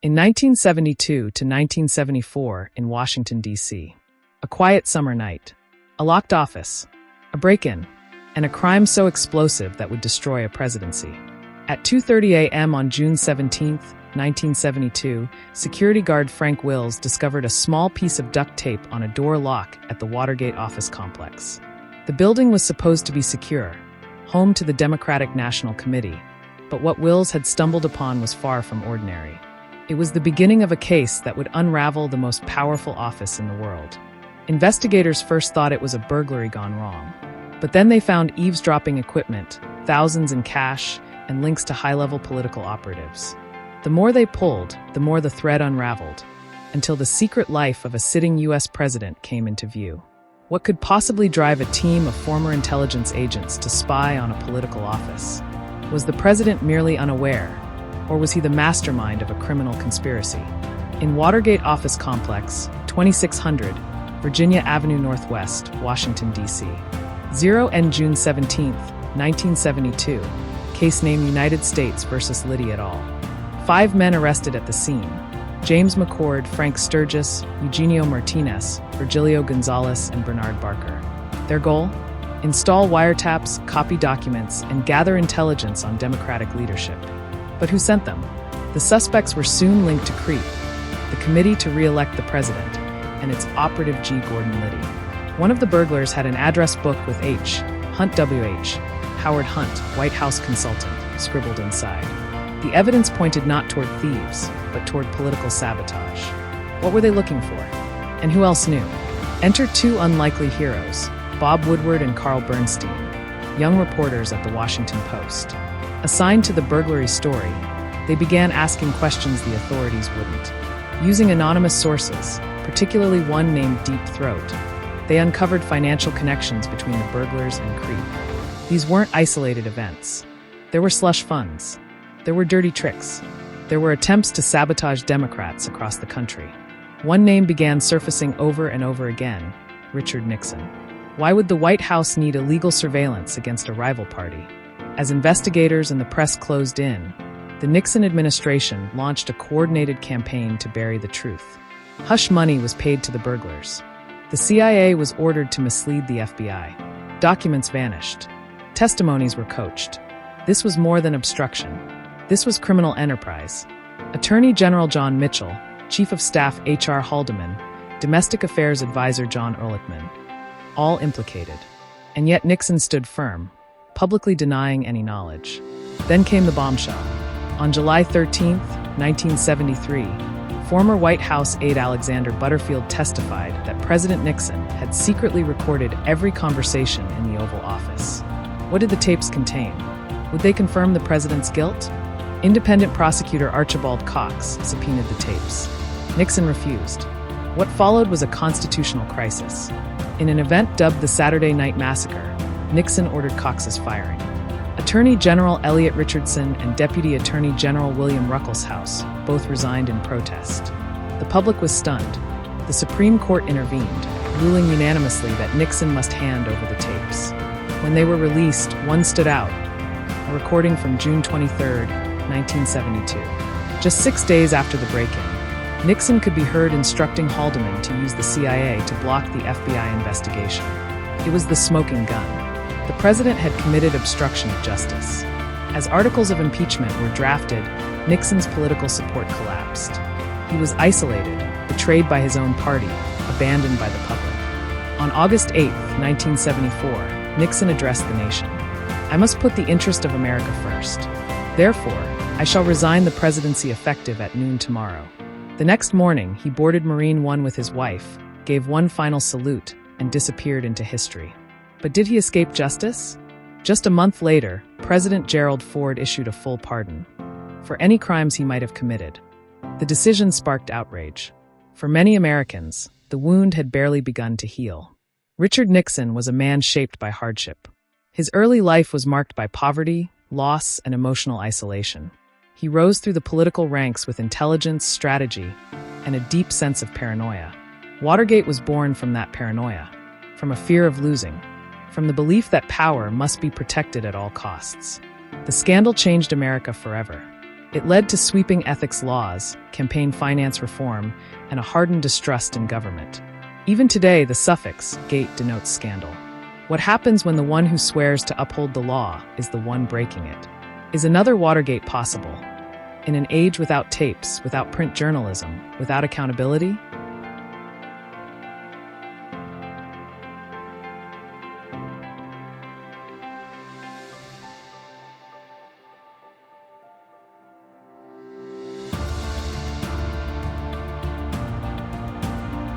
In 1972 to 1974 in Washington, D.C., a quiet summer night, a locked office, a break-in, and a crime so explosive that would destroy a presidency. At 2:30 a.m. on June 17, 1972, security guard Frank Wills discovered a small piece of duct tape on a door lock at the Watergate office complex. The building was supposed to be secure, home to the Democratic National Committee, but what Wills had stumbled upon was far from ordinary. It was the beginning of a case that would unravel the most powerful office in the world. Investigators first thought it was a burglary gone wrong, but then they found eavesdropping equipment, thousands in cash, and links to high-level political operatives. The more they pulled, the more the thread unraveled, until the secret life of a sitting U.S. president came into view. What could possibly drive a team of former intelligence agents to spy on a political office? Was the president merely unaware, or was he the mastermind of a criminal conspiracy? In Watergate Office Complex, 2600, Virginia Avenue Northwest, Washington, D.C. 0 June 17, 1972. Case name United States versus Liddy et al. 5 men arrested at the scene: James McCord, Frank Sturgis, Eugenio Martinez, Virgilio Gonzalez, and Bernard Barker. Their goal? Install wiretaps, copy documents, and gather intelligence on Democratic leadership. But who sent them? The suspects were soon linked to CREEP, the Committee to Re-elect the President, and its operative G. Gordon Liddy. One of the burglars had an address book with H. Hunt W.H. Howard Hunt, White House consultant, scribbled inside. The evidence pointed not toward thieves, but toward political sabotage. What were they looking for? And who else knew? Enter two unlikely heroes, Bob Woodward and Carl Bernstein, young reporters at the Washington Post. Assigned to the burglary story, they began asking questions the authorities wouldn't. Using anonymous sources, particularly one named Deep Throat, they uncovered financial connections between the burglars and CREEP. These weren't isolated events. There were slush funds. There were dirty tricks. There were attempts to sabotage Democrats across the country. One name began surfacing over and over again: Richard Nixon. Why would the White House need illegal surveillance against a rival party? As investigators and the press closed in, the Nixon administration launched a coordinated campaign to bury the truth. Hush money was paid to the burglars. The CIA was ordered to mislead the FBI. Documents vanished. Testimonies were coached. This was more than obstruction. This was criminal enterprise. Attorney General John Mitchell, Chief of Staff H.R. Haldeman, Domestic Affairs Advisor John Ehrlichman, all implicated. And yet Nixon stood firm, publicly denying any knowledge. Then came the bombshell. On July 13, 1973, former White House aide Alexander Butterfield testified that President Nixon had secretly recorded every conversation in the Oval Office. What did the tapes contain? Would they confirm the president's guilt? Independent prosecutor Archibald Cox subpoenaed the tapes. Nixon refused. What followed was a constitutional crisis. In an event dubbed the Saturday Night Massacre, Nixon ordered Cox's firing. Attorney General Elliot Richardson and Deputy Attorney General William Ruckelshaus both resigned in protest. The public was stunned. The Supreme Court intervened, ruling unanimously that Nixon must hand over the tapes. When they were released, one stood out: a recording from June 23, 1972. Just 6 days after the break-in, Nixon could be heard instructing Haldeman to use the CIA to block the FBI investigation. It was the smoking gun. The president had committed obstruction of justice. As articles of impeachment were drafted, Nixon's political support collapsed. He was isolated, betrayed by his own party, abandoned by the public. On August 8, 1974, Nixon addressed the nation. "I must put the interest of America first. Therefore, I shall resign the presidency effective at noon tomorrow." The next morning, he boarded Marine One with his wife, gave one final salute, and disappeared into history. But did he escape justice? Just a month later, President Gerald Ford issued a full pardon for any crimes he might have committed. The decision sparked outrage. For many Americans, the wound had barely begun to heal. Richard Nixon was a man shaped by hardship. His early life was marked by poverty, loss, and emotional isolation. He rose through the political ranks with intelligence, strategy, and a deep sense of paranoia. Watergate was born from that paranoia, from a fear of losing, from the belief that power must be protected at all costs. The scandal changed America forever. It led to sweeping ethics laws, campaign finance reform, and a hardened distrust in government. Even today, the suffix "gate" denotes scandal. What happens when the one who swears to uphold the law is the one breaking it? Is another Watergate possible? In an age without tapes, without print journalism, without accountability?